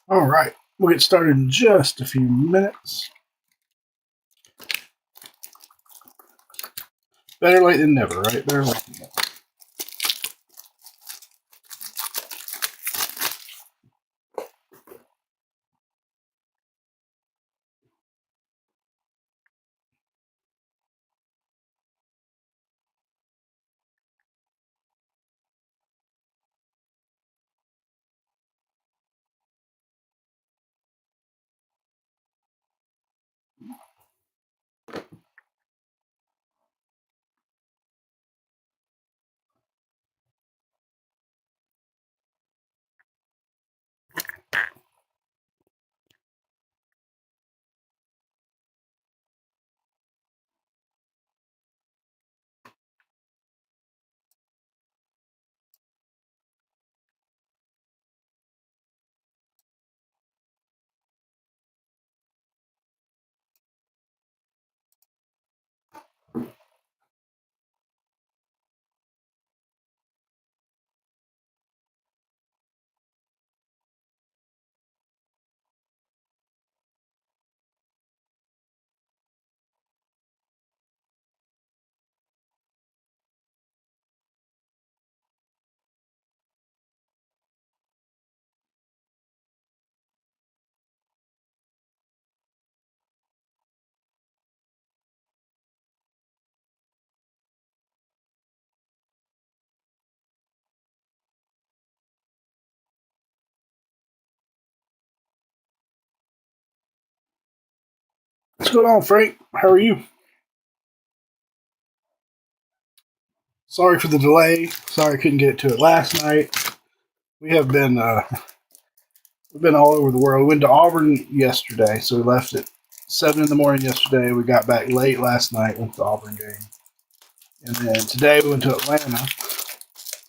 All right, we'll get started in just a few minutes. Better late than never, right? Better late than never. What's going on, Frank? How are you? Sorry for the delay. Sorry I couldn't get to it last night. We have been we've been all over the world. We went to Auburn yesterday, so we left at 7 in the morning yesterday. We got back late last night. Went to the Auburn game, and then today we went to Atlanta.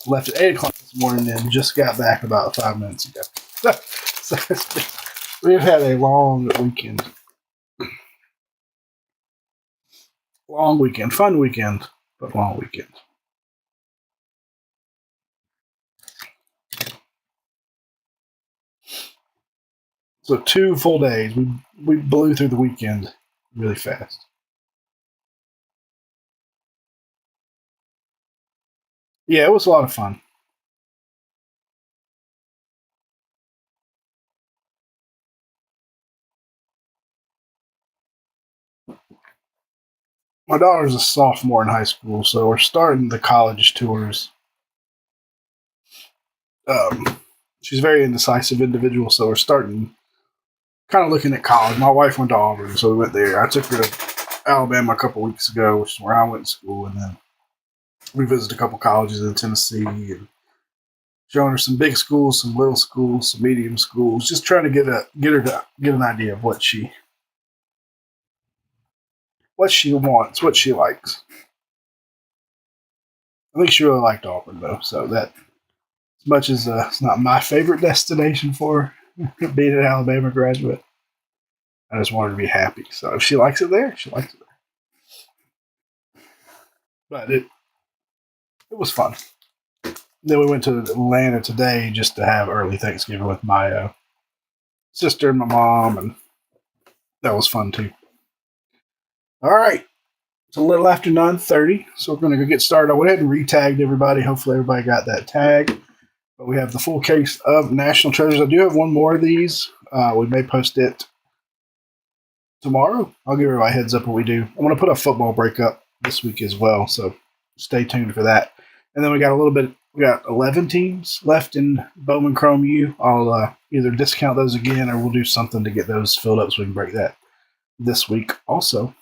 Left at 8 o'clock this morning, and just got back about 5 minutes ago. So we've had a long weekend. Long weekend, fun weekend, but long weekend. So 2 full days. We blew through the weekend really fast. Yeah, it was a lot of fun. My daughter's a sophomore in high school, so we're starting the college tours. She's a very indecisive individual, so we're starting kind of looking at college. My wife went to Auburn, so we went there. I took her to Alabama a couple weeks ago, which is where I went to school, and then we visited a couple colleges in Tennessee and showing her some big schools, some little schools, some medium schools, just trying to get her to get an idea of what she wants, what she likes. I think she really liked Auburn though, so that as much as it's not my favorite destination for her, being an Alabama graduate, I just wanted her to be happy. So if she likes it there, she likes it there. But it was fun. Then we went to Atlanta today just to have early Thanksgiving with my sister and my mom, and that was fun too. All right, it's a little after 9:30, so we're going to go get started. I went ahead and re-tagged everybody. Hopefully, everybody got that tag. But we have the full case of National Treasures. I do have one more of these. We may post it tomorrow. I'll give everybody a heads up what we do. I'm going to put a football breakup this week as well, so stay tuned for that. And then we got a little bit. We got 11 teams left in Bowman Chrome U. I'll either discount those again, or we'll do something to get those filled up so we can break that this week also.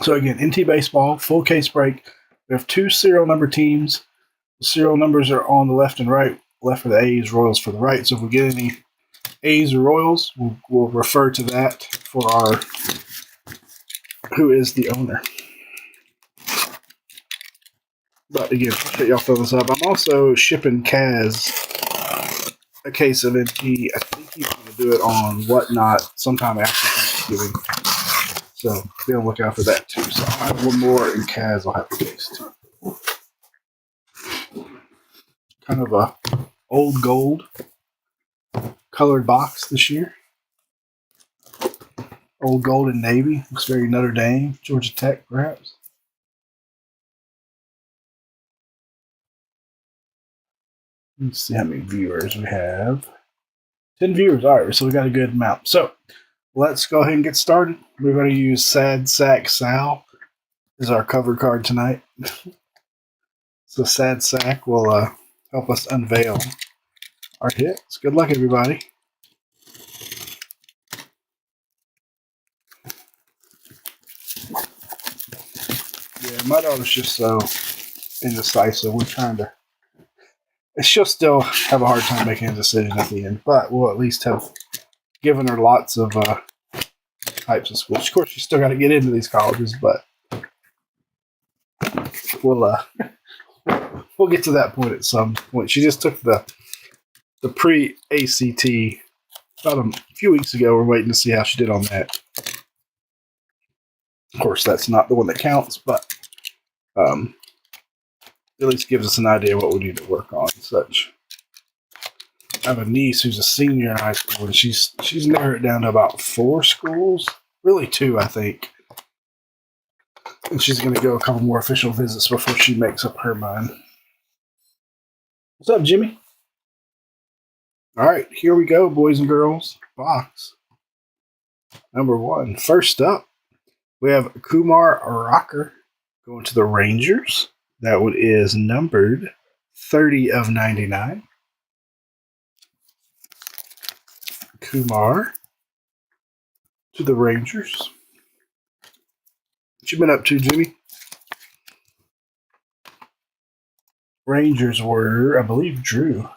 So again, NT Baseball, full case break. We have 2 serial number teams. The serial numbers are on the left and right. Left for the A's, Royals for the right. So if we get any A's or Royals, we'll refer to that for our who is the owner. But again, appreciate y'all filling this up. I'm also shipping Kaz a case of NT. I think he's going to do it on Whatnot sometime after Thanksgiving. So be on the lookout for that too. So I'll have one more, and Kaz will have a case too. Kind of a old gold colored box this year. Old Golden Navy. Looks very Notre Dame, Georgia Tech, perhaps. Let's see how many viewers we have. 10 viewers. All right, so we got a good amount. So let's go ahead and get started. We're going to use Sad Sack Sal as our cover card tonight. So Sad Sack will help us unveil our hits. Good luck, everybody. Yeah, my daughter's just so indecisive. We're trying to. She'll still have a hard time making a decision at the end, but we'll at least have given her lots of types of schools. Of course, she's still got to get into these colleges, but we'll get to that point at some point. She just took the pre-ACT about a few weeks ago. We're waiting to see how she did on that. Of course, that's not the one that counts, but at least gives us an idea what we need to work on and such. I have a niece who's a senior in high school, and she's narrowed it down to about 4 schools. Really 2, I think. And she's going to go a couple more official visits before she makes up her mind. What's up, Jimmy? All right, here we go, boys and girls. Box number 1. First up, we have Kumar Rocker going to the Rangers. That one is numbered 30 of 99. Kumar to the Rangers. What you been up to, Jimmy? Rangers were, I believe, Drew.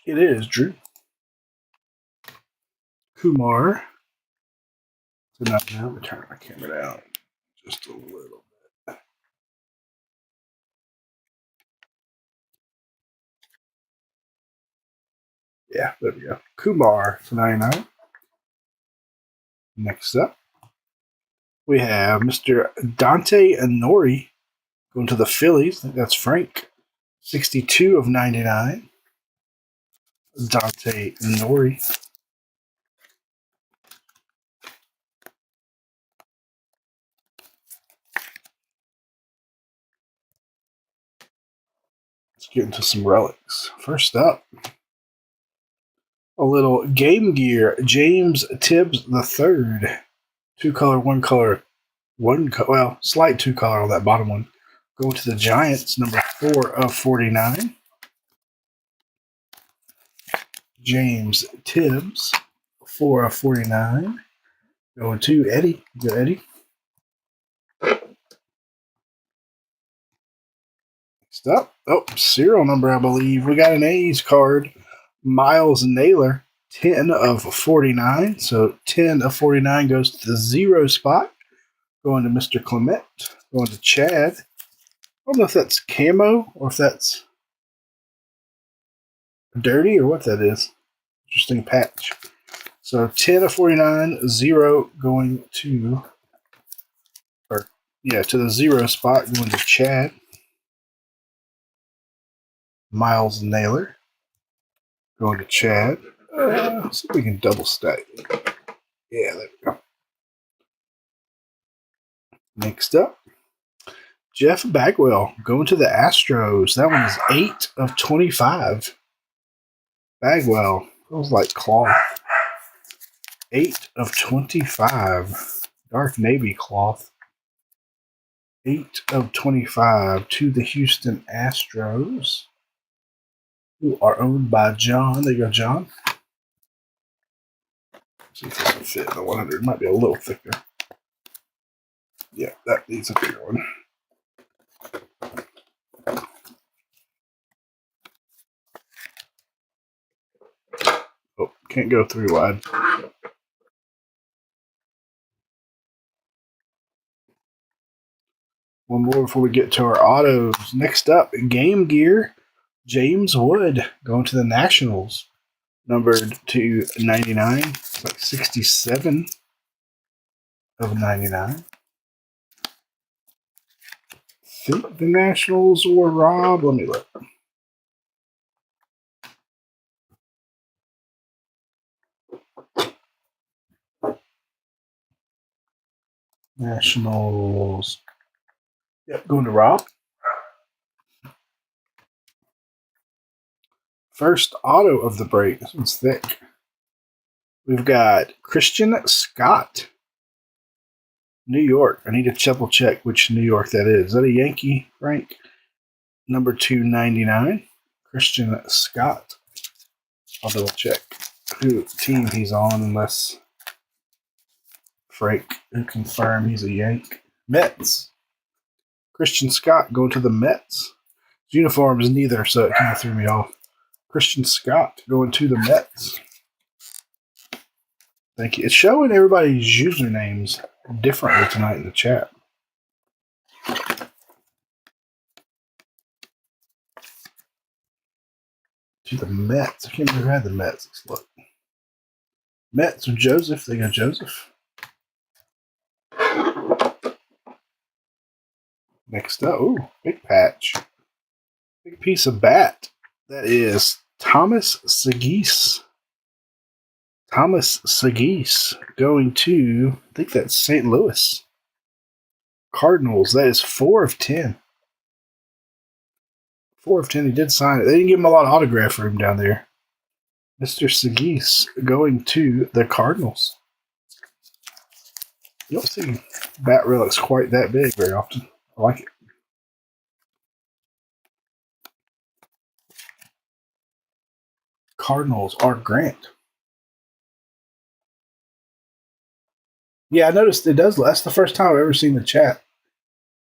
It is Drew. Kumar. So now I'm going to turn my camera down just a little bit. Yeah, there we go. Kumar to 99. Next up, we have Mr. Dante Inori going to the Phillies. I think that's Frank. 62 of 99. Dante Inori. Let's get into some relics. First up, a little Game Gear James Tibbs III. 2-color, 1-color, well, slight 2-color on that bottom one. Go to the Giants, number 4 of 49. James Tibbs, 4 of 49. Going to Eddie. Go Eddie. Next up, serial number, I believe. We got an A's card. Miles Naylor, 10 of 49. So 10 of 49 goes to the 0 spot. Going to Mr. Clement. Going to Chad. I don't know if that's camo or if that's dirty or what that is. Interesting patch. So 10 of 49, 0 going to, to the 0 spot, going to Chad. Miles Naylor. Going to Chad. See if we can double stack. Yeah, there we go. Next up, Jeff Bagwell going to the Astros. That one is 8 of 25. Bagwell feels like cloth. 8 of 25. Dark navy cloth. 8 of 25 to the Houston Astros, who are owned by John. There you go, John. See if this will fit in the 100. It might be a little thicker. Yeah, that needs a bigger one. Oh, can't go 3 wide. One more before we get to our autos. Next up, Game Gear, James Wood going to the Nationals. Numbered to 99. It's like 67 of 99. I think the Nationals were Rob. Let me look. Nationals. Yep, going to Rob. First auto of the break. This one's thick. We've got Christian Scott. New York. I need to double check which New York that is. Is that a Yankee, Frank? Number 299. Christian Scott. I'll double check who team he's on unless Frank can confirm he's a Yank. Mets. Christian Scott going to the Mets. His uniform is neither, so it kind of threw me off. Christian Scott going to the Mets. Thank you. It's showing everybody's usernames differently tonight in the chat. To the Mets. I can't remember who had the Mets. Let's look. Mets or Joseph. They got Joseph. Next up. Ooh, big patch. Big piece of bat. That is Thomas Segis. Thomas Segis going to, I think that's St. Louis. Cardinals. That is 4 of 10. 4 of 10. He did sign it. They didn't give him a lot of autograph room down there. Mr. Segis going to the Cardinals. You don't see bat relics quite that big very often. I like it. Cardinals, Art Grant. Yeah, I noticed it does. That's the first time I've ever seen the chat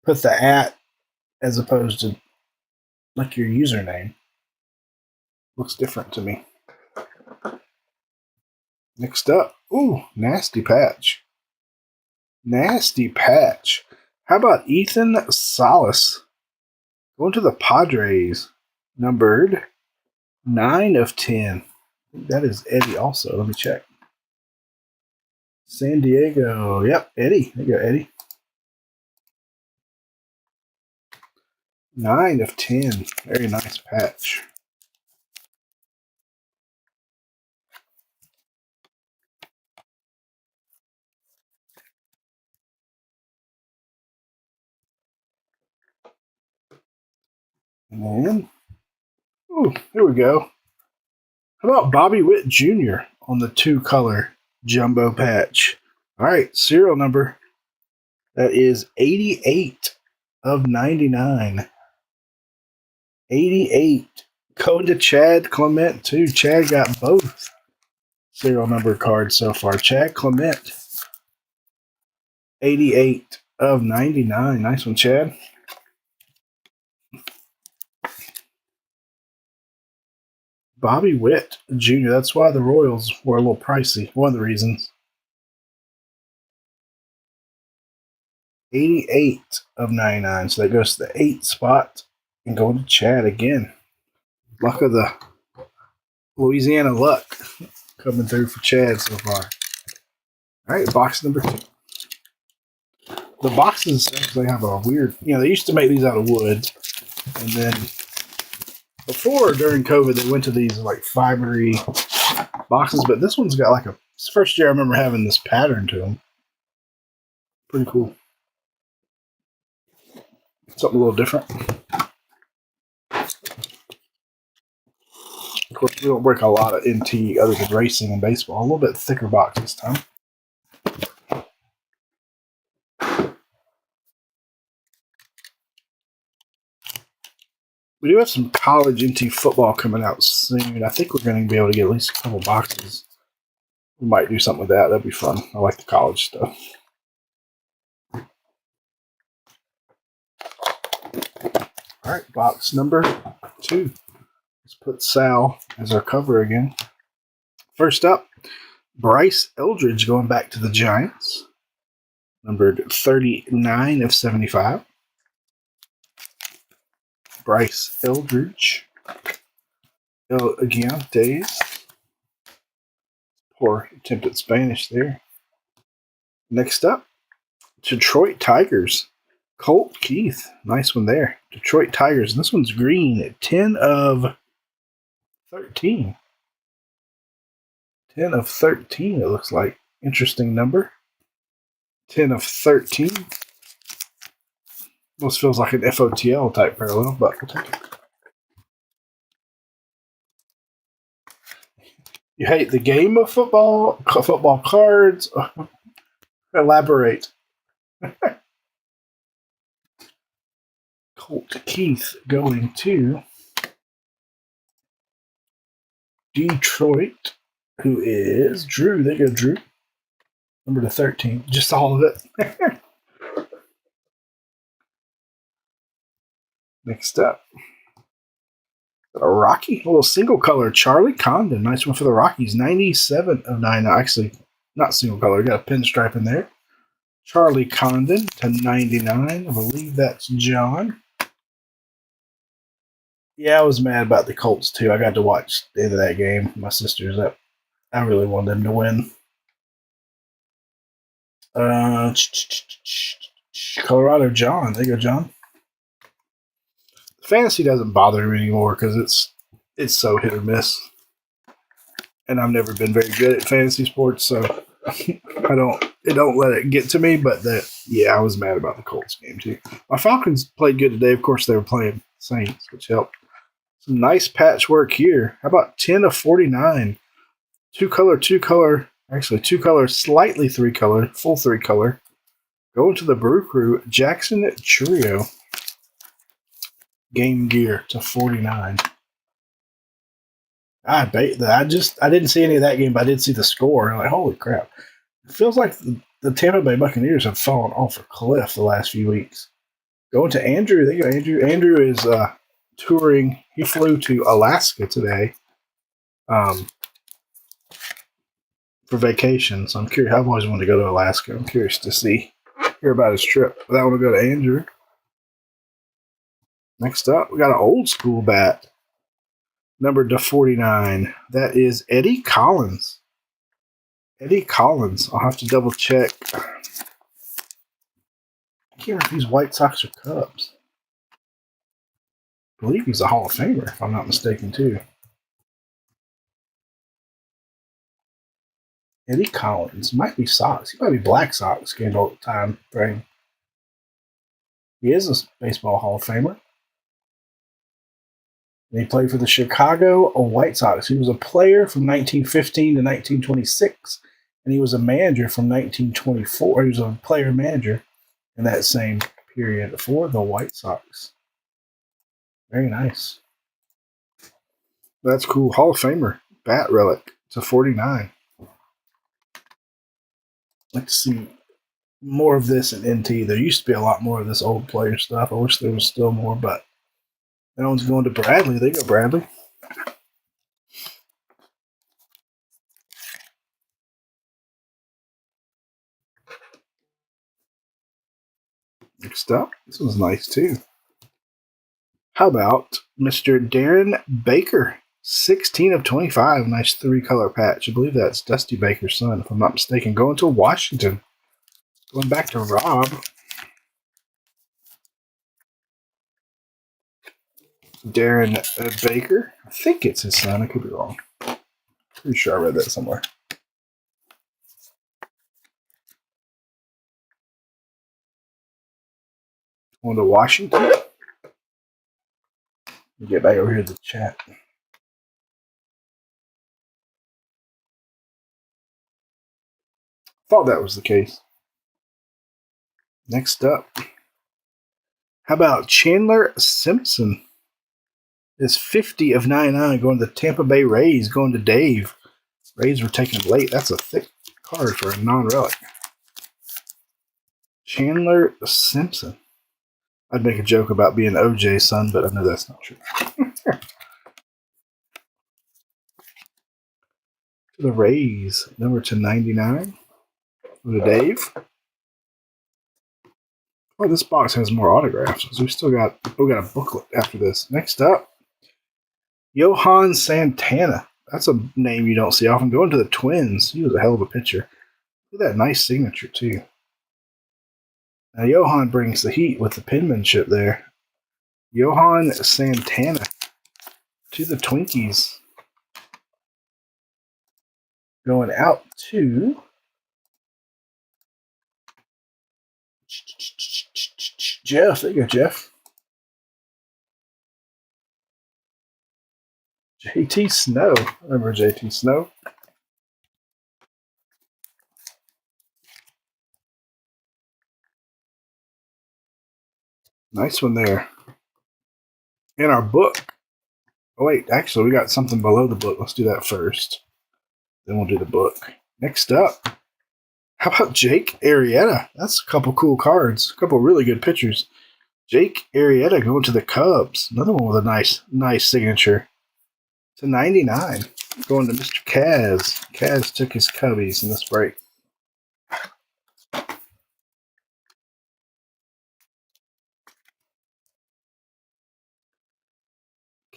put the @ as opposed to like your username. Looks different to me. Next up, ooh, nasty patch. Nasty patch. How about Ethan Salas going to the Padres, numbered 9 of 10. That is Eddie also. Let me check. San Diego. Yep, Eddie. There you go, Eddie. 9 of 10. Very nice patch. And then, ooh, here we go. How about Bobby Witt Jr. on the 2-color jumbo patch? All right, serial number. That is 88 of 99. 88. Going to Chad Clement, too. Chad got both serial number cards so far. Chad Clement, 88 of 99. Nice one, Chad. Bobby Witt Jr. That's why the Royals were a little pricey. One of the reasons. 88 of 99. So that goes to the 8th spot. And going to Chad again. Luck of the Louisiana luck coming through for Chad so far. All right, box number 2. The boxes actually have a weird, they used to make these out of wood. And then before, during COVID, they went to these like fibery boxes. But this one's got like it's the first year I remember having this pattern to them. Pretty cool. Something a little different. Of course, we don't break a lot of NT other than racing and baseball. A little bit thicker box this time. We do have some college NT football coming out soon. I think we're going to be able to get at least a couple boxes. We might do something with that. That'd be fun. I like the college stuff. All right, box number 2. Let's put Sal as our cover again. First up, Bryce Eldridge going back to the Giants. Numbered 39 of 75. Bryce Eldridge. El Gigantes. Poor attempt at Spanish there. Next up, Detroit Tigers. Colt Keith. Nice one there. Detroit Tigers. And this one's green at 10 of 13. 10 of 13, it looks like. Interesting number. 10 of 13. Almost feels like an FOTL type parallel, but we'll take it. You hate the game of football? Football cards? Elaborate. Colt Keith going to Detroit, who is Drew. There you go, Drew. Number to 13. Just all of it. Next up, a Rocky, a little single color. Charlie Condon. Nice one for the Rockies. 97 of 9. Actually, not single color. Got a pinstripe in there. Charlie Condon to 99. I believe that's John. Yeah, I was mad about the Colts too. I got to watch the end of that game. My sisters up. I really wanted them to win. Colorado John. There you go, John. Fantasy doesn't bother me anymore because it's so hit or miss, and I've never been very good at fantasy sports, so it don't let it get to me. But I was mad about the Colts game too. My Falcons played good today. Of course, they were playing Saints, which helped. Some nice patchwork here. How about 10 of 49? Two color, actually two color, slightly three color, full three color. Going to the Brew Crew, Jackson Trio. Game Gear to 49. I didn't see any of that game, but I did see the score. I'm like, holy crap. It feels like the Tampa Bay Buccaneers have fallen off a cliff the last few weeks. Going to Andrew. There you go, Andrew. Andrew is touring. He flew to Alaska today for vacation. So I'm curious. I've always wanted to go to Alaska. I'm curious to hear about his trip. But I want to go to Andrew. Next up, we got an old school bat. Number to 49. That is Eddie Collins. Eddie Collins. I'll have to double check. I can't remember if he's White Sox or Cubs. I believe he's a Hall of Famer, if I'm not mistaken, too. Eddie Collins. Might be Sox. He might be Black Sox scandal time frame. He is a baseball Hall of Famer. And he played for the Chicago White Sox. He was a player from 1915 to 1926, and he was a manager from 1924. He was a player manager in that same period for the White Sox. Very nice. That's cool. Hall of Famer. Bat relic to 49. Like to see more of this in NT. There used to be a lot more of this old player stuff. I wish there was still more, but that one's going to Bradley. There you go, Bradley. Next up, this one's nice too. How about Mr. Darren Baker? 16 of 25. Nice three-color patch. I believe that's Dusty Baker's son, if I'm not mistaken. Going to Washington. Going back to Rob. Darren Baker. I think it's his son. I could be wrong. Pretty sure I read that somewhere. Going to Washington. Get back over here to the chat. Thought that was the case. Next up. How about Chandler Simpson? Is 50 of 99 going to the Tampa Bay Rays, going to Dave. Rays were taken late. That's a thick card for a non-relic. Chandler Simpson. I'd make a joke about being OJ's son, but I know that's not true. The Rays, number to 99. Go to Dave. Oh, this box has more autographs. So we got a booklet after this. Next up, Johan Santana. That's a name you don't see often. Going to the Twins. He was a hell of a pitcher. Look at that nice signature, too. Now, Johan brings the heat with the penmanship there. Johan Santana to the Twinkies. Going out to Jeff. There you go, Jeff. JT Snow. Remember JT Snow? Nice one there. In our book. Oh, wait. Actually, we got something below the book. Let's do that first. Then we'll do the book. Next up. How about Jake Arrieta? That's a couple cool cards. A couple really good pictures. Jake Arrieta going to the Cubs. Another one with a nice signature. To 99. Going to Mr. Kaz. Kaz took his Cubbies in this break.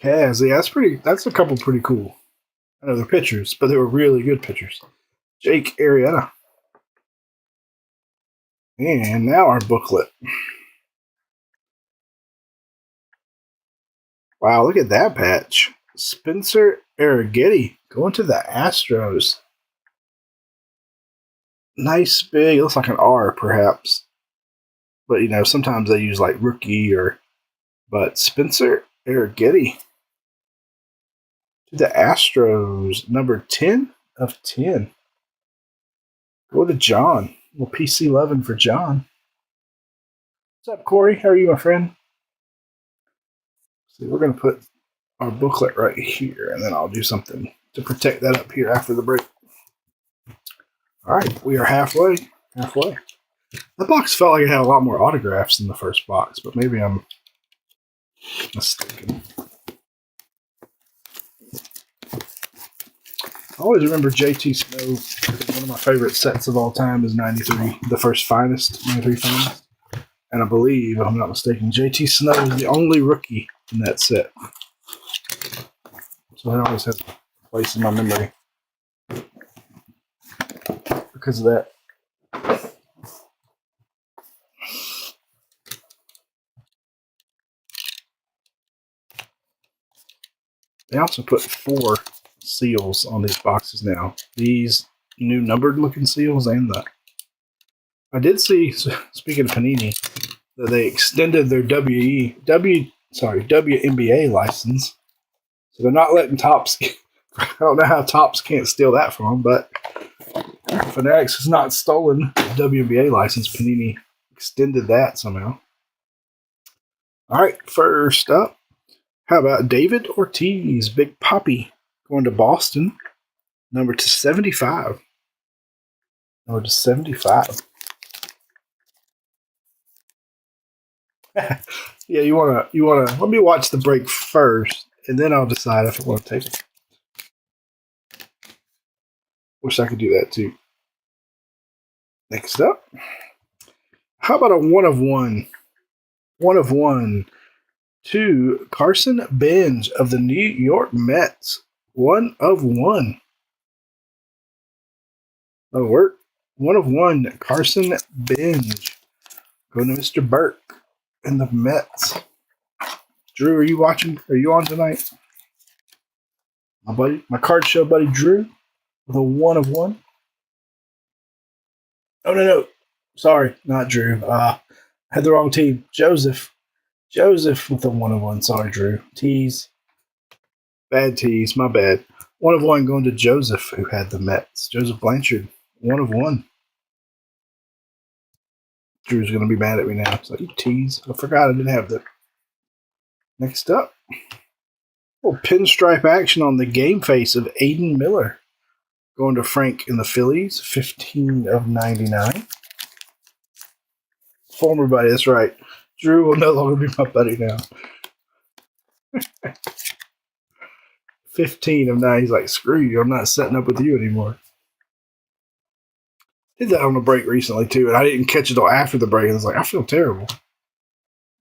Kaz, yeah, that's a couple pretty cool. I know they're pictures, but they were really good pictures. Jake Arrieta. And now our booklet. Wow, look at that patch. Spencer Arrighetti going to the Astros. Nice big, looks like an R perhaps. But you know, sometimes they use like rookie but Spencer Arrighetti to the Astros, number 10 of 10. Go to John. A little PC loving for John. What's up, Corey? How are you, my friend? See, we're going to put our booklet right here, and then I'll do something to protect that up here after the break. All right, we are halfway. That box felt like it had a lot more autographs than the first box, but maybe I'm mistaken. I always remember JT Snow. One of my favorite sets of all time is 93, the first finest, 93 finest. And I believe, if I'm not mistaken, JT Snow is the only rookie in that set. So it always has a place in my memory because of that. They also put 4 seals on these boxes now. These new numbered looking seals and the. I did see, speaking of Panini, that they extended their WNBA license. So they're not letting Topps. I don't know how Topps can't steal that from them, but Fanatics has not stolen the WNBA license. Panini extended that somehow. All right, first up, how about David Ortiz, Big Poppy, going to Boston, number to 75. Number to 75. Yeah, you wanna let me watch the break first, and then I'll decide if I want to take it. Wish I could do that too. Next up, how about a 1 of 1? 1 of 1 to Carson Benz of the New York Mets. 1 of 1. That'll work. 1 of 1, Carson Benz. Going to Mr. Burke and the Mets. Drew, are you watching? Are you on tonight? My card show buddy Drew with a 1 of 1. Oh, no. Sorry, not Drew. I had the wrong team. Joseph with a 1 of 1. Sorry, Drew. Tease. Bad tease. My bad. 1 of 1 going to Joseph, who had the Mets. Joseph Blanchard. 1 of 1. Drew's going to be mad at me now. So you tease. I forgot I didn't have the. Next up. Little pinstripe action on the game face of Aiden Miller. Going to Frank in the Phillies. 15 of 99. Former buddy, that's right. Drew will no longer be my buddy now. 15 of 9. He's like, screw you. I'm not setting up with you anymore. Did that on the break recently, too, and I didn't catch it until after the break. I was like, I feel terrible.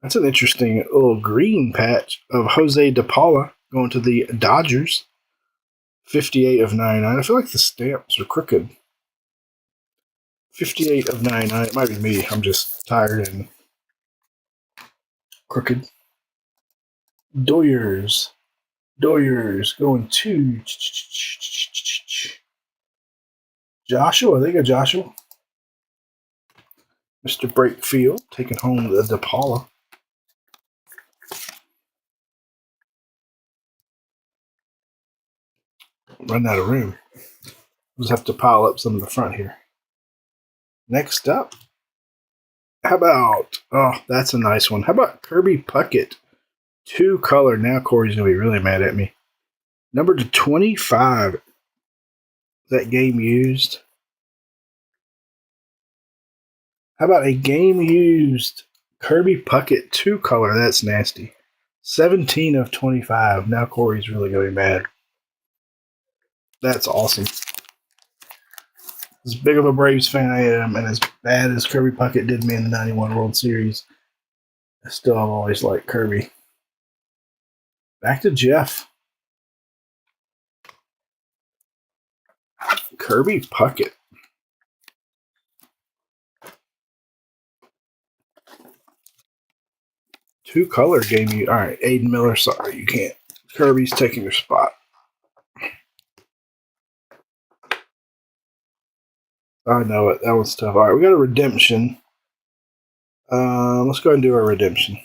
That's an interesting little green patch of Jose De Paula going to the Dodgers. 58 of 99. I feel like the stamps are crooked. 58 of 99. It might be me. I'm just tired and crooked. Doyers going to Joshua. They got Joshua. Mr. Breakfield taking home the DePaula. Run out of room. We'll just have to pile up some in the front here. Next up, how about, oh, that's a nice one. How about Kirby Puckett? 2-color. Now Corey's going to be really mad at me. Number to 25. That game used. How about a game used Kirby Puckett 2-color? That's nasty. 17 of 25. Now Corey's really going to be mad. That's awesome. As big of a Braves fan I am, and as bad as Kirby Puckett did me in the 91 World Series, I still have always liked Kirby. Back to Jeff. Kirby Puckett. Two-color game. All right, Aiden Miller, sorry, you can't. Kirby's taking your spot. I know it. That one's tough. All right, we got a redemption. Let's go ahead and do our redemption.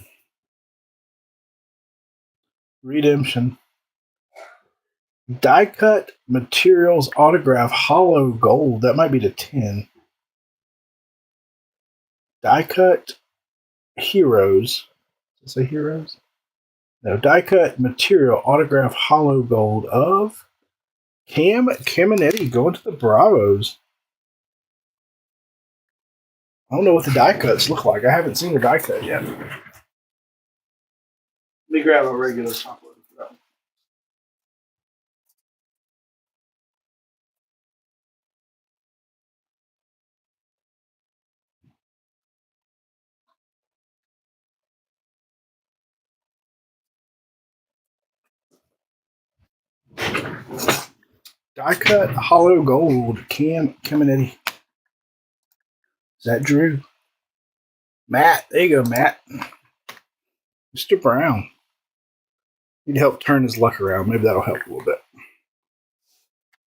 Redemption. Die cut materials autograph hollow gold. That might be to 10. Die cut heroes. Did I say heroes? No, die cut material autograph hollow gold of Cam Caminetti going to the Bravos. I don't know what the die cuts look like. I haven't seen the die cut yet. Let me grab a regular top load for that one. Die cut hollow gold Cam Caminetti. Is that Drew? Matt. There you go, Matt. Mr. Brown. Need help turn his luck around. Maybe that'll help a little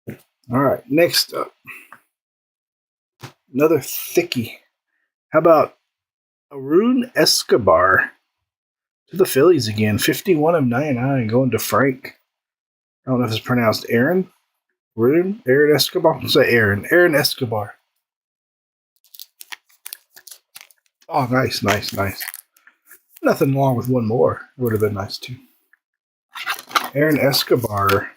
bit. All right, next up. Another thickie. How about Arun Escobar to the Phillies again? 51 of 99 going to Frank. I don't know if it's pronounced Aaron. Aaron Escobar? I'll say Aaron. Aaron Escobar. Oh, nice. Nothing wrong with one more. It would have been nice too. Aaron Escobar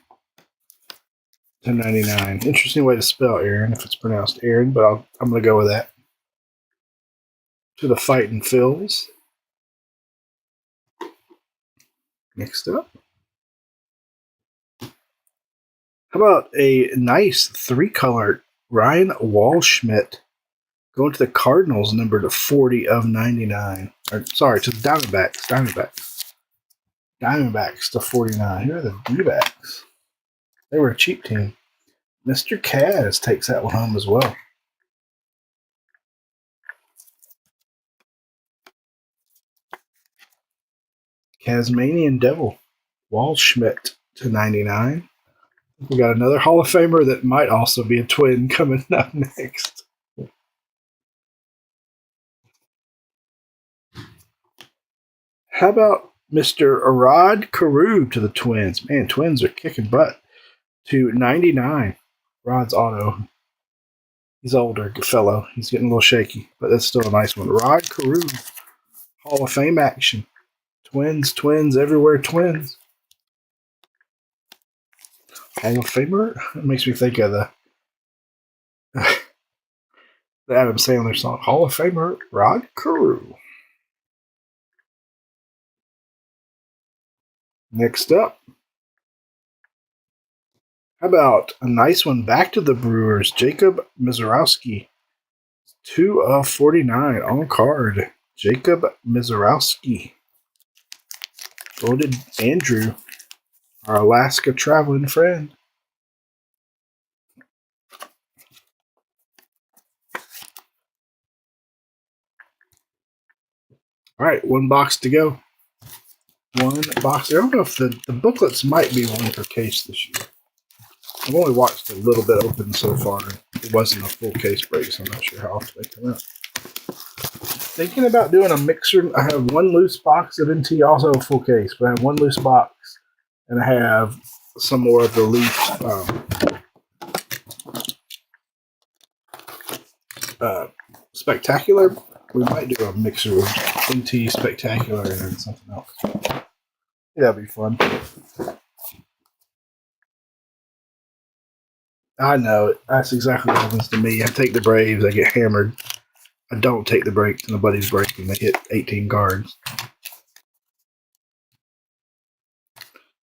to 99. Interesting way to spell Aaron if it's pronounced Aaron, but I'm going to go with that. To the Fighting Phils. Next up. How about a nice 3-color Ryan Waldschmidt going to the Cardinals, number to 40 of 99. Or, sorry, to the Diamondbacks. Diamondbacks to 49. Who are the D-backs? They were a cheap team. Mr. Kaz takes that one home as well. Tasmanian Devil. Waldschmidt to 99. We got another Hall of Famer that might also be a twin coming up next. How about Mr. Arad Carew to the Twins? Man, Twins are kicking butt. To 99. Rod's auto. He's older, good fellow. He's getting a little shaky, but that's still a nice one. Rod Carew. Hall of Fame action. Twins everywhere, Twins. Hall of Famer? It makes me think of the Adam Sandler song. Hall of Famer, Rod Carew. Next up. How about a nice one back to the Brewers? Jacob Mizorowski. 2 of 49 on card. Jacob Mizorowski. Voted Andrew, our Alaska traveling friend. All right, one box to go. One box. I don't know if the booklets might be one per case this year. I've only watched a little bit open so far. It wasn't a full case break, so I'm not sure how often they come out. Thinking about doing a mixer. I have one loose box of NT, also a full case, but I have one loose box, and I have some more of the leaf spectacular. We might do a mixer with NT spectacular and then something else. Yeah, that'd be fun. I know. That's exactly what happens to me. I take the Braves, I get hammered. I don't take the breaks, and nobody's breaking. They hit 18 cards.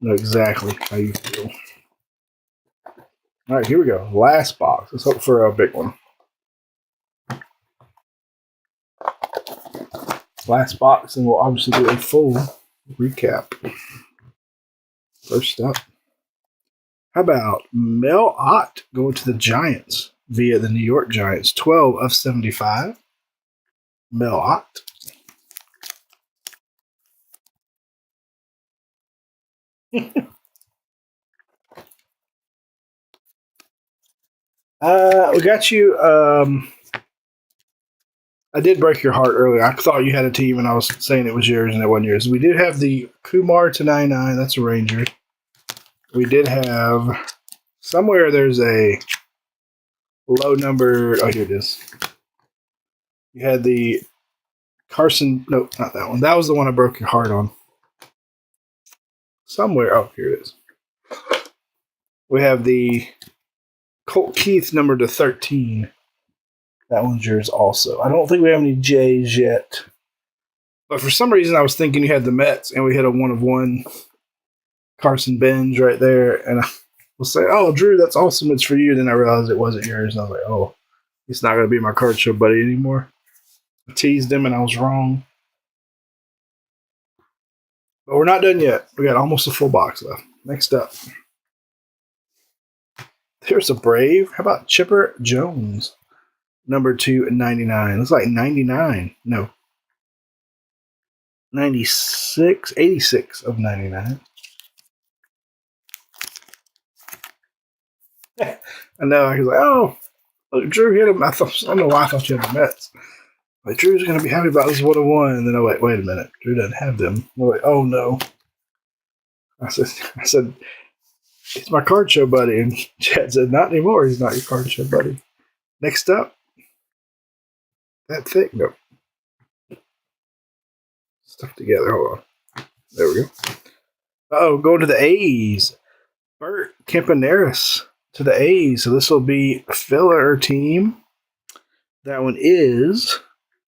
Know exactly how you feel. All right, here we go. Last box. Let's hope for a big one. Last box, and we'll obviously do a full recap. First up, how about Mel Ott going to the Giants via the New York Giants? 12 of 75. Mel Ott. We got you. I did break your heart earlier. I thought you had a team, and I was saying it was yours, and it wasn't yours. We did have the Kumar to 99. That's a Ranger. We did have somewhere. There's a low number. Oh, here it is. You had the Carson. Nope, not that one. That was the one I broke your heart on. Somewhere. Oh, here it is. We have the Colt Keith number to 13. That one's yours also. I don't think we have any J's yet. But for some reason, I was thinking you had the Mets, and we had a 1-of-1 Carson Benz right there. And I was saying, oh, Drew, that's awesome. It's for you. Then I realized it wasn't yours. And I was like, oh, he's not going to be my card show buddy anymore. I teased him, and I was wrong. But we're not done yet. We got almost a full box left. Next up. There's a Brave. How about Chipper Jones? Number 299. Looks like 99. No. 96. 86 of 99. I know. I was like, oh, look, Drew hit him. I don't know why I thought you had the Mets. Like, Drew's going to be happy about this 1-of-1. And then I wait a minute. Drew doesn't have them. I'm like, oh, no. I said, he's my card show buddy. And Chad said, not anymore. He's not your card show buddy. Next up. That thick? Nope. Stuck together. Hold on. There we go. Oh, going to the A's. Bert Campaneris to the A's. So this will be filler team. That one is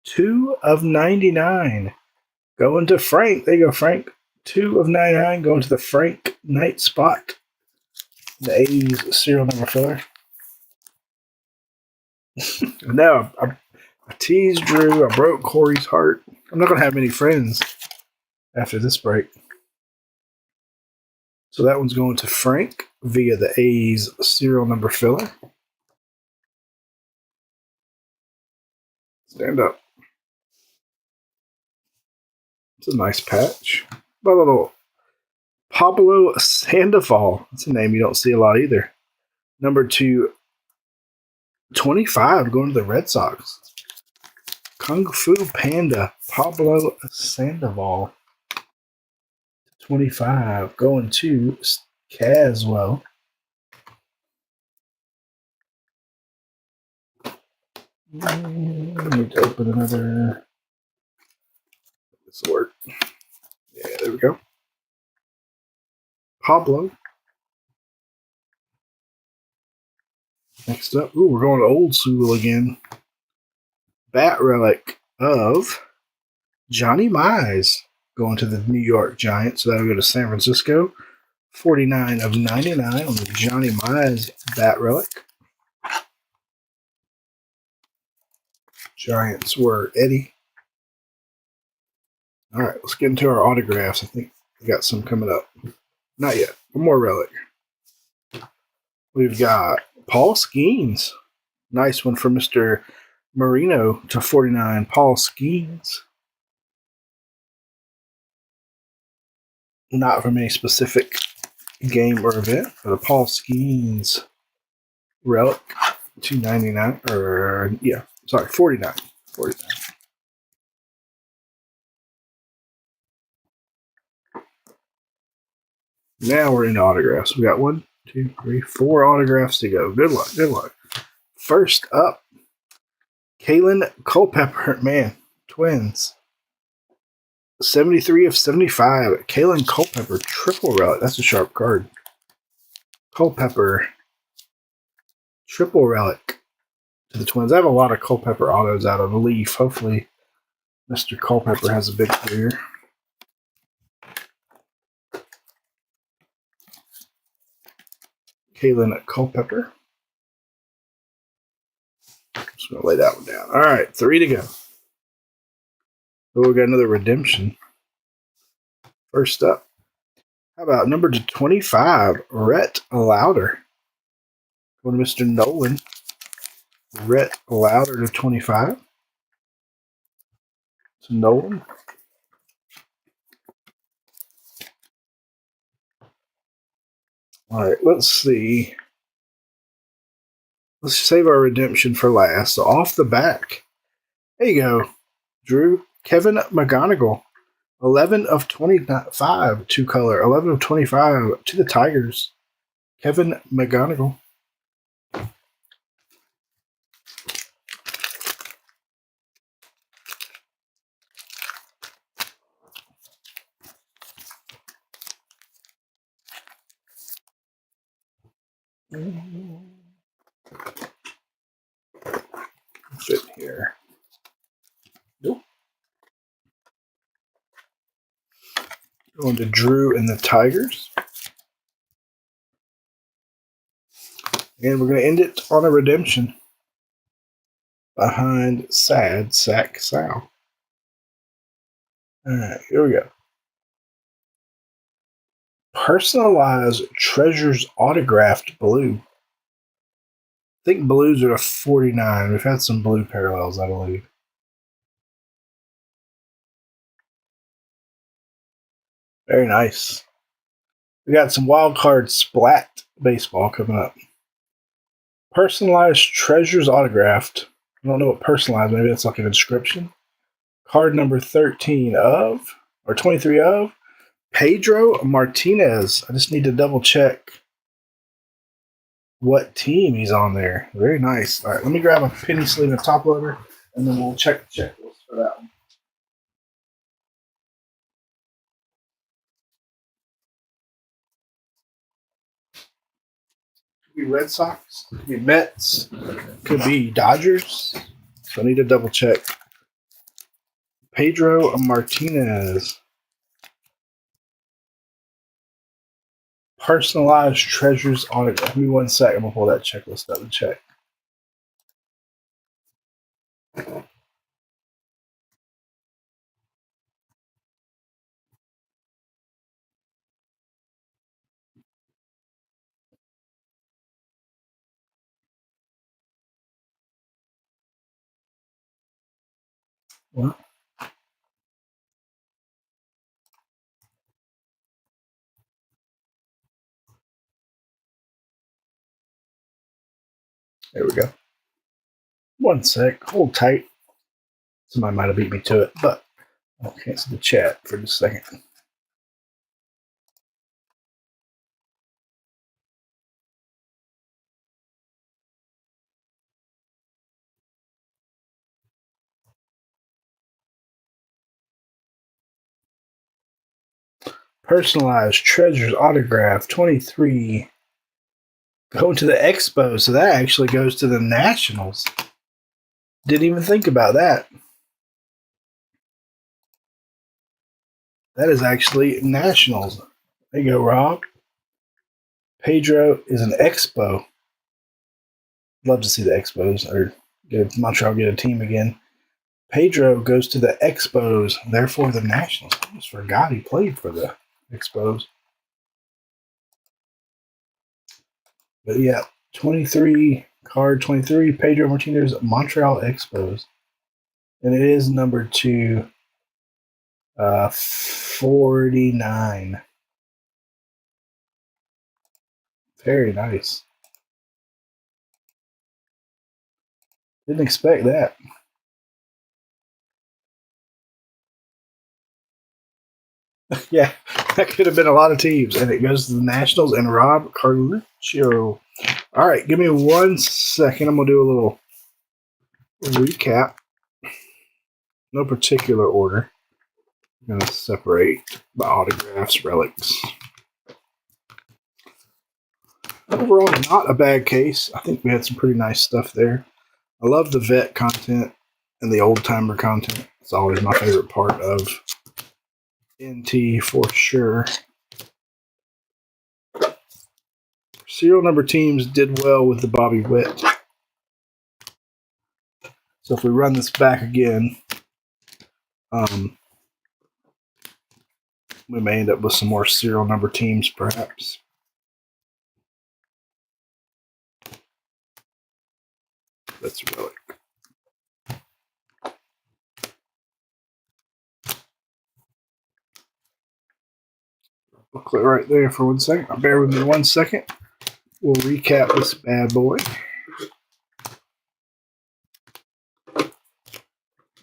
2 of 99. Going to Frank. There you go, Frank. 2 of 99. Going to the Frank Night spot. The A's serial number filler. No, I teased Drew. I broke Corey's heart. I'm not going to have many friends after this break. So that one's going to Frank via the A's serial number filler. Stand up. It's a nice patch. But a little Pablo Sandoval. That's a name you don't see a lot either. Number 225 going to the Red Sox. Kung Fu Panda. Pablo Sandoval. 25 going to Caswell. I need to open another. This will work. Yeah, there we go. Pablo. Next up, ooh, we're going to old school again. Bat relic of Johnny Mize going to the New York Giants. So that'll go to San Francisco. 49 of 99 on the Johnny Mize bat relic. Giants were Eddie. All right, let's get into our autographs. I think we got some coming up. Not yet. One more relic. We've got Paul Skeens. Nice one for Mr. Marino to 49. Paul Skeens. not from any specific game or event. For the Paul Skeens relic, $2.99 or yeah, sorry, $49. Now we're into autographs. We got 1, 2, 3, 4 autographs to go. Good luck. Good luck. First up, Kalen Culpepper. Man, Twins. 73 of 75. Kalen Culpepper, triple relic. That's a sharp card. Culpepper, triple relic to the Twins. I have a lot of Culpepper autos out of Leaf. Hopefully, Mr. Culpepper has a big career. Kalen Culpepper. Just going to lay that one down. All right, 3 to go. Oh, we got another redemption. First up, how about number 25, Rhett Lauder. Going to Mr. Nolan. Rhett Lauder to 25. To Nolan. All right, let's see. Let's save our redemption for last. So off the back, there you go, Drew. Kevin McGonigal, 11 of 25, two color, 11 of 25 to the Tigers. Kevin McGonigal. Fit here. Nope. Going to Drew and the Tigers. And we're going to end it on a redemption behind Sad Sack Sal. All right, here we go. Personalized Treasures autographed blue. I think blues are a 49. We've had some blue parallels, I believe. Very nice. We got some wild card splat baseball coming up. Personalized Treasures autographed. I don't know what personalized, maybe that's like an inscription. Card number 13 of, or 23 of, Pedro Martinez. I just need to double check what team he's on there. Very nice. All right, let me grab a penny sleeve and top loader, and then we'll check the checklist for that one. Could be Red Sox, could be Mets, could be Dodgers. So I need to double check. Pedro Martinez. Personalized Treasures autograph. Give me 1 second. I'm going to pull that checklist up and check. What? There we go. 1 sec. Hold tight. Somebody might have beat me to it, but I'll cancel the chat for just a second. Personalized Treasures autograph 23. Going to the Expos, so that actually goes to the Nationals. Didn't even think about that. That is actually Nationals. There you go, Rob. Pedro is an Expo. Love to see the Expos, or Montreal get a team again. Pedro goes to the Expos, therefore the Nationals. I almost forgot he played for the Expos. But yeah, 23, card 23, Pedro Martinez, Montreal Expos. And it is number 2, 49. Very nice. Didn't expect that. Yeah, that could have been a lot of teams. And it goes to the Nationals and Rob Carluccio. All right, give me 1 second. I'm going to do a little recap. No particular order. I'm going to separate the autographs, relics. Overall, not a bad case. I think we had some pretty nice stuff there. I love the vet content and the old timer content. It's always my favorite part of NT for sure. Serial number teams did well with the Bobby Witt. So if we run this back again, we may end up with some more serial number teams, perhaps. That's a relic. Booklet right there for 1 second. Bear with me 1 second. We'll recap this bad boy.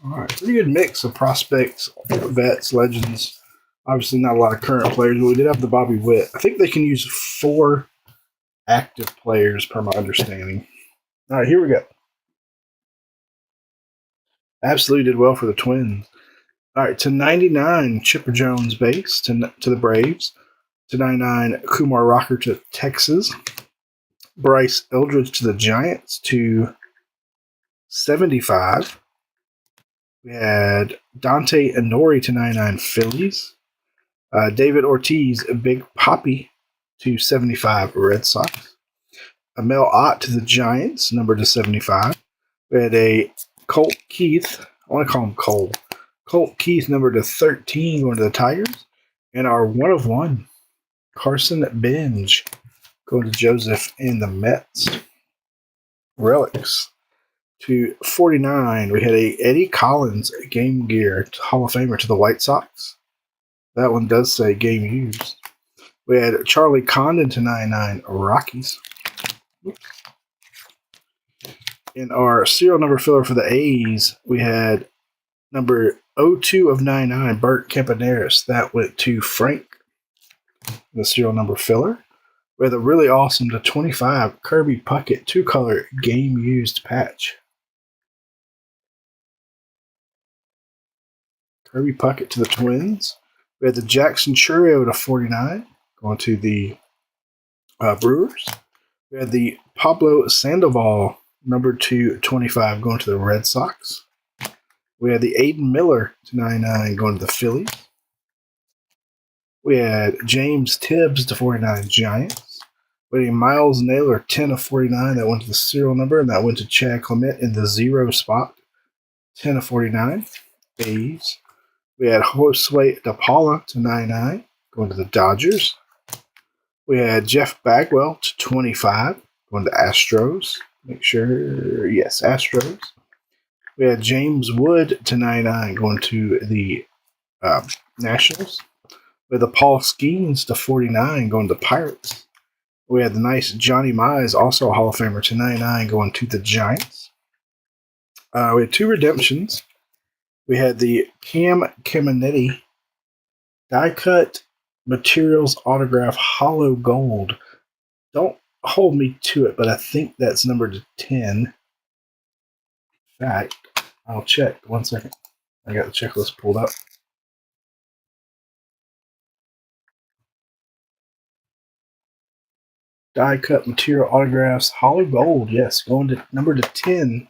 All right, pretty good mix of prospects, vets, legends. Obviously, not a lot of current players, but we did have the Bobby Witt. I think they can use 4 active players, per my understanding. All right, here we go. Absolutely did well for the Twins. All right, to 99, Chipper Jones base to the Braves. To 99, Kumar Rocker to Texas. Bryce Eldridge to the Giants to 75. We had Dante Inori to 99 Phillies. David Ortiz, Big Poppy to 75 Red Sox. Mel Ott to the Giants, number to 75. We had a Colt Keith, I want to call him Cole. Colt Keith, number to 13, going to the Tigers. And our 1 of 1, Carson Benj, going to Joseph and the Mets. Relics. To 49, we had a Eddie Collins Game Gear Hall of Famer to the White Sox. That one does say game used. We had Charlie Condon to 99 Rockies. In our serial number filler for the A's, we had number 02 of 99 Bert Campaneris. That went to Frank, the serial number filler. We had a really awesome to 25 Kirby Puckett 2-color game used patch. Kirby Puckett to the Twins. We had the Jackson Churio to 49, going to the Brewers. We had the Pablo Sandoval, number 225, going to the Red Sox. We had the Aiden Miller to 99, going to the Phillies. We had James Tibbs to 49 Giants. We had Miles Naylor, 10 of 49, that went to the serial number, and that went to Chad Clement in the 0 spot. 10 of 49, A's. We had Josue DePaula to 99, going to the Dodgers. We had Jeff Bagwell to 25, going to Astros. Make sure, yes, Astros. We had James Wood to 99, going to the Nationals. We had the Paul Skeens to 49, going to the Pirates. We had the nice Johnny Mize, also a Hall of Famer, to 99, going to the Giants. We had 2 redemptions. We had the Cam Caminetti die-cut materials autograph hollow gold. Don't hold me to it, but I think that's numbered to 10. In fact, I'll check. 1 second. I got the checklist pulled up. Die-cut material autographs hollow gold. Yes, going to number to 10.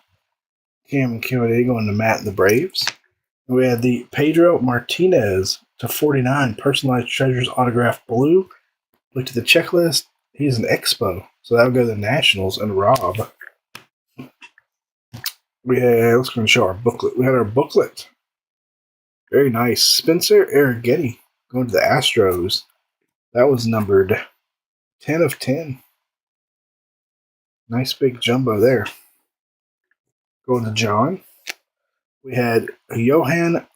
Cam Caminetti going to Matt and the Braves. We had the Pedro Martinez to 49 personalized treasures autograph blue. Looked at the checklist. He's an Expo, so that'll go to the Nationals and Rob. Let's go and show our booklet. We had our booklet. Very nice. Spencer Arrighetti going to the Astros. That was numbered 10 of 10. Nice big jumbo there. Going to John. We had Johan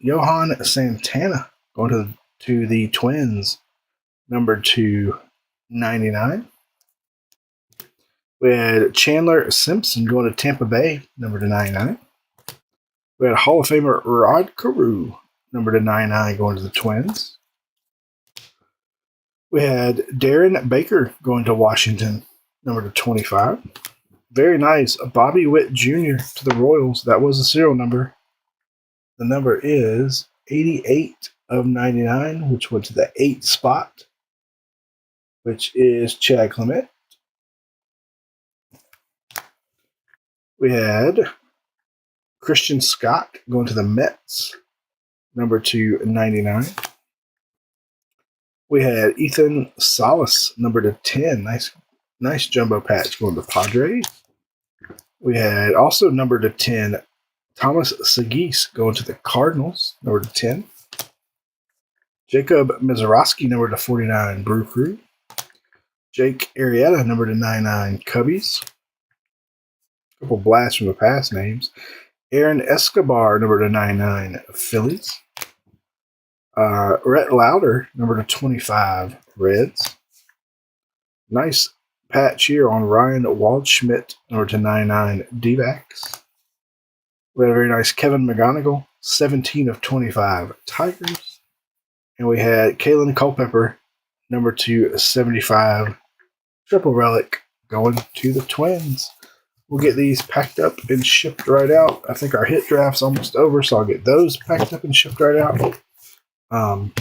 Santana going to the Twins, numbered to 99. We had Chandler Simpson going to Tampa Bay, number to 99. We had Hall of Famer Rod Carew, number to 99, going to the Twins. We had Darren Baker going to Washington, number to 25. Very nice. Bobby Witt Jr. to the Royals. That was the serial number. The number is 88 of 99, which went to the 8th spot, which is Chad Clement. We had Christian Scott going to the Mets, number 299. We had Ethan Salas, number to 10. Nice jumbo patch going to Padres. We had also number to 10, Thomas Sagis going to the Cardinals, number to 10. Jacob Mizorowski, number to 49, Brew Crew. Jake Arrieta, number to 99, Cubbies. A couple blasts from the past names. Aaron Escobar, number to 99, Phillies. Rhett Lauder, number to 25, Reds. Nice patch here on Ryan Waldschmidt, number to 99, D-backs. We had a very nice Kevin McGonigal, 17 of 25, Tigers. And we had Kalen Culpepper, number 275, triple relic, going to the Twins. We'll get these packed up and shipped right out. I think our hit draft's almost over, so I'll get those packed up and shipped right out. And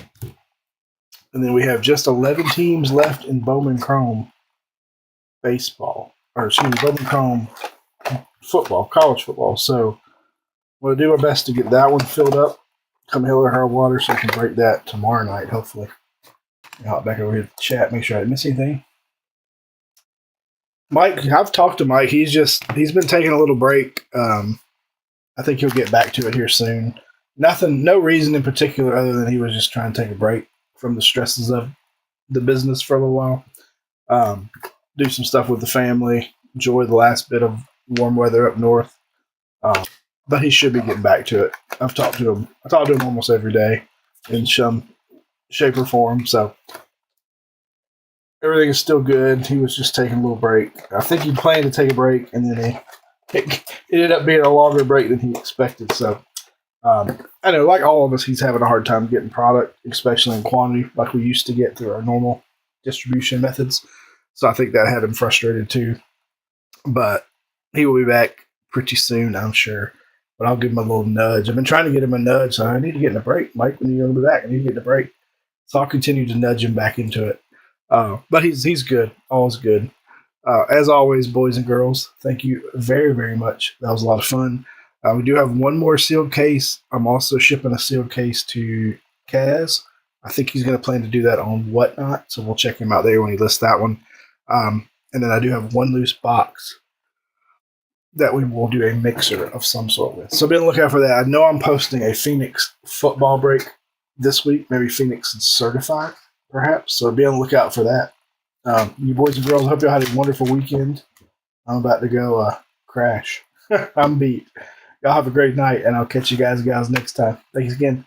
then we have just 11 teams left in Bowman Chrome baseball, or excuse me, Bowman Chrome football, college football. So we'll do our best to get that one filled up. Come hell or high water, so we can break that tomorrow night, hopefully. I'll hop back over here to chat, make sure I didn't miss anything. Mike, I've talked to Mike. He's been taking a little break. I think he'll get back to it here soon. No reason in particular other than he was just trying to take a break from the stresses of the business for a little while. Do some stuff with the family, enjoy the last bit of warm weather up north. But he should be getting back to it. I've talked to him. I talk to him almost every day in some shape or form. So everything is still good. He was just taking a little break. I think he planned to take a break, and then it ended up being a longer break than he expected. So I know, like all of us, he's having a hard time getting product, especially in quantity, like we used to get through our normal distribution methods. So I think that had him frustrated too. But he will be back pretty soon, I'm sure. But I'll give him a little nudge. I've been trying to get him a nudge, so I need to get in a break. Mike, when are you going to be back? I need to get in a break. So I'll continue to nudge him back into it. But he's good. All's good. As always, boys and girls, thank you very, very much. That was a lot of fun. We do have one more sealed case. I'm also shipping a sealed case to Kaz. I think he's going to plan to do that on Whatnot, so we'll check him out there when he lists that one. And then I do have one loose box that we will do a mixer of some sort with. So be on the lookout for that. I know I'm posting a Phoenix football break this week, maybe Phoenix Certified, perhaps. So be on the lookout for that. You boys and girls, I hope you all had a wonderful weekend. I'm about to go crash. I'm beat. Y'all have a great night, and I'll catch you guys next time. Thanks again.